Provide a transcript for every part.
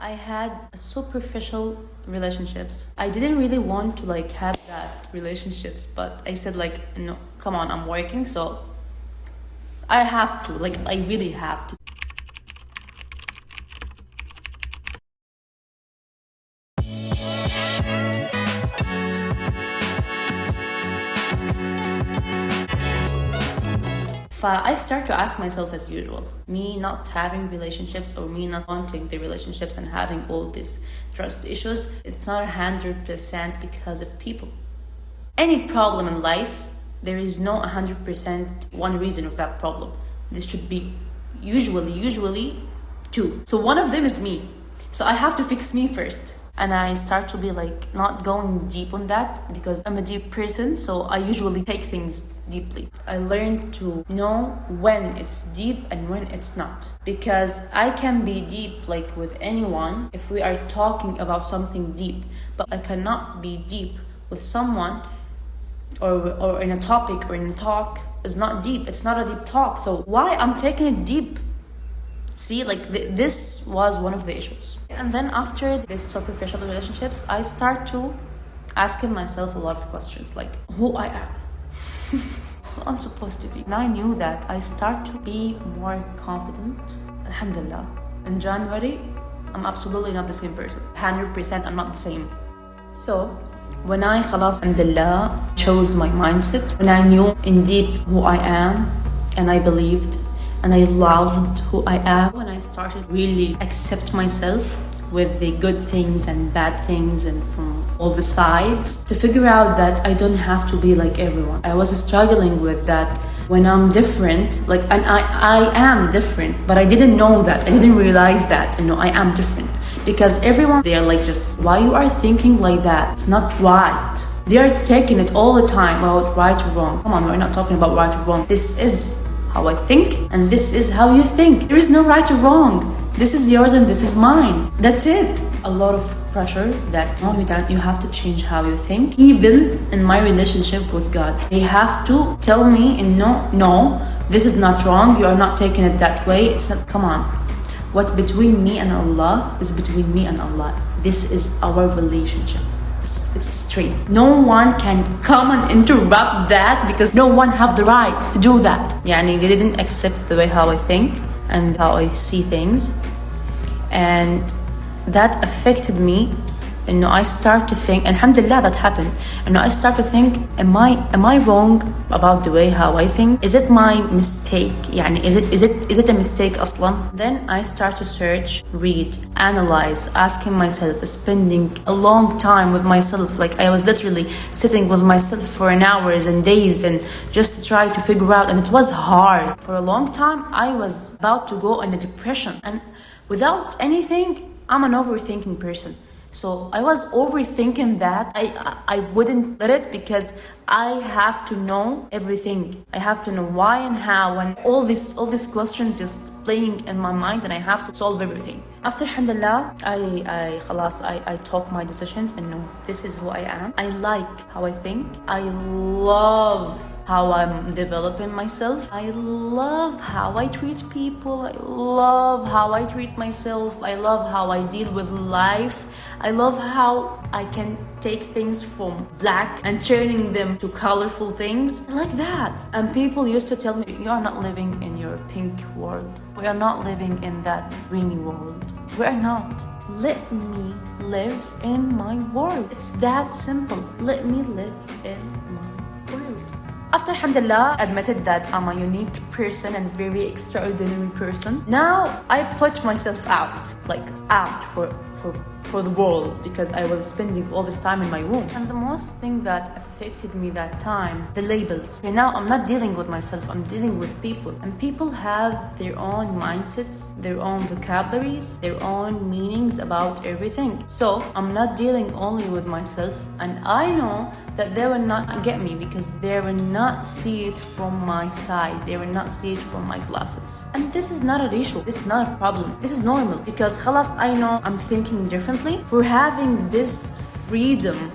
I had superficial relationships. I didn't really want to like have that relationships, but I said like, no, come on, I'm working, so I have to, like I really have to. I start to ask myself as usual, me not having relationships or me not wanting the relationships and having all these trust issues, it's not 100% because of people. Any problem in life, there is no 100% one reason of that problem. This should be usually two. So one of them is me. So I have to fix me first. And I start to be like not going deep on that because I'm a deep person, so I usually take things deeply. I learned to know when it's deep and when it's not, because I can be deep like with anyone if we are talking about something deep, but I cannot be deep with someone or in a topic or in a talk is not deep. It's not a deep talk, so why I'm taking it deep? See, like this was one of the issues. And then after this superficial relationships, I start to asking myself a lot of questions like who I am, who I'm supposed to be. And I knew that I start to be more confident. Alhamdulillah. In January, I'm absolutely not the same person. 100% I'm not the same. So when I khalas, alhamdulillah, chose my mindset, when I knew in deep who I am and I believed and I loved who I am, when I started really accept myself with the good things and bad things and from all the sides, to figure out that I don't have to be like everyone. I was struggling with that when I'm different, like, and I am different, but I didn't know that. I didn't realize that, I am different. Because everyone, they're like, just why you are thinking like that? It's not right. They are taking it all the time about right or wrong. Come on, we're not talking about right or wrong. This is how I think, and this is how you think. There is no right or wrong. This is yours and this is mine. That's it. A lot of pressure that you have to change how you think. Even in my relationship with God, they have to tell me, no, this is not wrong. You are not taking it that way. It's not. Come on. What between me and Allah is between me and Allah. This is our relationship. It's straight. No one can come and interrupt that because no one have the right to do that. Yani they didn't accept the way how I think and how I see things, and that affected me. I start to think, alhamdulillah, that happened. I start to think, am I wrong about the way how I think? Is it my mistake? Is it a mistake aslan? Then I start to search, read, analyze, asking myself, spending a long time with myself. Like I was literally sitting with myself for hours and days and just to try to figure out, and it was hard. For a long time, I was about to go in a depression, and without anything, I'm an overthinking person. So I was overthinking that. I wouldn't let it because I have to know everything. I have to know why and how, and all these questions just playing in my mind, and I have to solve everything. After alhamdulillah, I took my decisions and know this is who I am. I like how I think. I love how I'm developing myself. I love how I treat people. I love how I treat myself. I love how I deal with life. I love how I can take things from black and turning them to colorful things. I like that. And people used to tell me, you are not living in your pink world. We are not living in that dreamy world. We are not. Let me live in my world. It's that simple. Let me live in my world. After alhamdulillah admitted that I'm a unique person and very extraordinary person, now I put myself out for the world because I was spending all this time in my womb. And the most thing that affected me that time, the labels. Okay, now I'm not dealing with myself, I'm dealing with people. And people have their own mindsets, their own vocabularies, their own meanings about everything. So I'm not dealing only with myself, and I know that they will not get me because they will not see it from my side. They will not see it from my glasses. And this is not an issue. This is not a problem. This is normal because khalas, I know I'm thinking differently. For having this freedom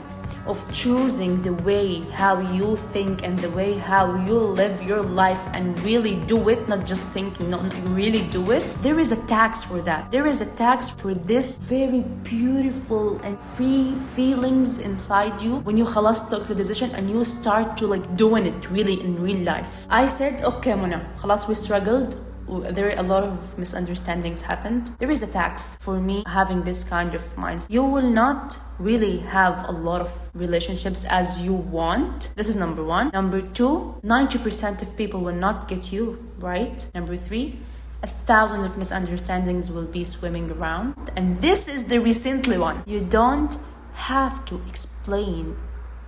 of choosing the way how you think and the way how you live your life and really do it, not just thinking, no, you really do it, there is a tax for that. There is a tax for this very beautiful and free feelings inside you when you خلاص took the decision and you start to like doing it really in real life. I said, okay, Mona, خلاص we struggled. There are a lot of misunderstandings happened. There is a tax for me having this kind of mindset. You will not really have a lot of relationships as you want. This is number one. Number two, 90% of people will not get you right. Number three, 1,000 of misunderstandings will be swimming around. And this is the recently one. You don't have to explain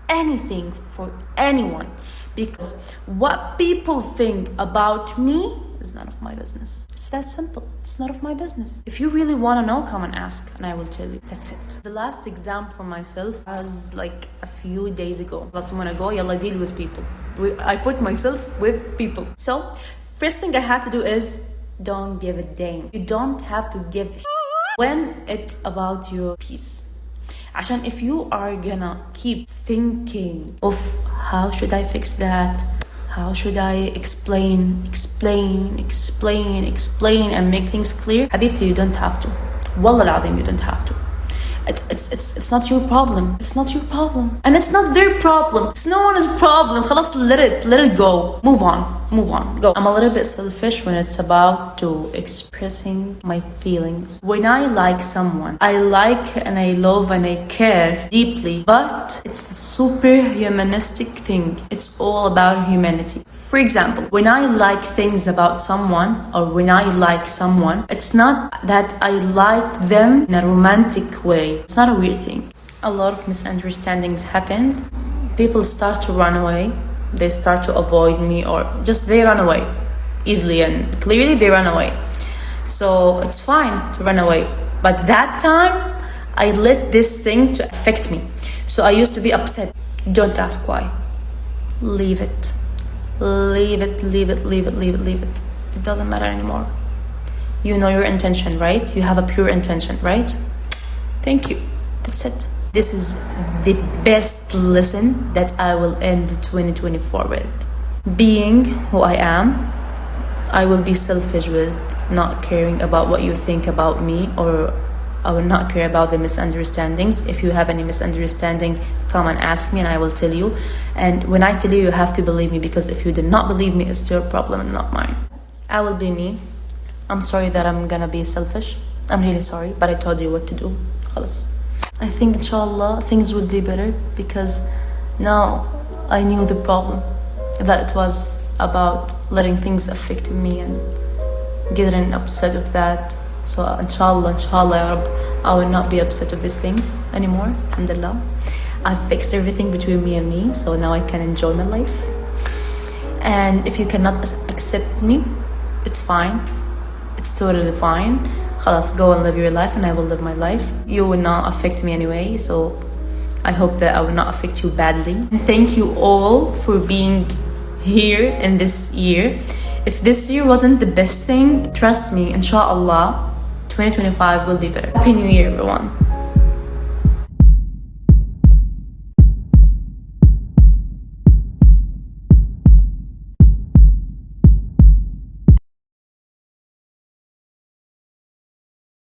anything for anyone, because what people think about me is none of my business. It's that simple. It's none of my business. If you really want to know, come and ask and I will tell you. That's it. The last exam for myself was like a few days ago. بس when I go, yalla, deal with people. I put myself with people. So first thing I had to do is don't give a damn. You don't have to give a when it's about your peace. عشان if you are gonna keep thinking of how should I fix that, how should I explain and make things clear, حبيبتي, you don't have to. والله العظيم, you don't have to. It's not your problem. It's not your problem. And it's not their problem. It's no one's problem. خلاص, let it go. Move on. Go. I'm a little bit selfish when it's about to expressing my feelings. When I like someone, I like and I love and I care deeply, but it's a super humanistic thing. It's all about humanity. For example, when I like things about someone or when I like someone, it's not that I like them in a romantic way. It's not a weird thing. A lot of misunderstandings happened. People start to run away. They start to avoid me, or just they run away easily and clearly they run away. So it's fine to run away. But that time, I let this thing to affect me. So I used to be upset. Don't ask why. Leave it. It doesn't matter anymore. You know your intention, right? You have a pure intention, right? Thank you. That's it. This is the best lesson that I will end 2024 with. Being who I am, I will be selfish with not caring about what you think about me, or I will not care about the misunderstandings. If you have any misunderstanding, come and ask me and I will tell you. And when I tell you, you have to believe me, because if you did not believe me, it's your problem and not mine. I will be me. I'm sorry that I'm gonna be selfish. I'm really sorry, but I told you what to do. خلاص. I think inshallah things would be better, because now I knew the problem, that it was about letting things affect me and getting upset of that. So inshallah ya Rabb, I will not be upset of these things anymore. Alhamdulillah, I fixed everything between me and me, so now I can enjoy my life. And if you cannot accept me, it's fine. It's totally fine. خلاص, go and live your life and I will live my life. You will not affect me anyway, so I hope that I will not affect you badly. And thank you all for being here in this year. If this year wasn't the best thing, trust me, inshallah 2025 will be better. Happy New Year, everyone.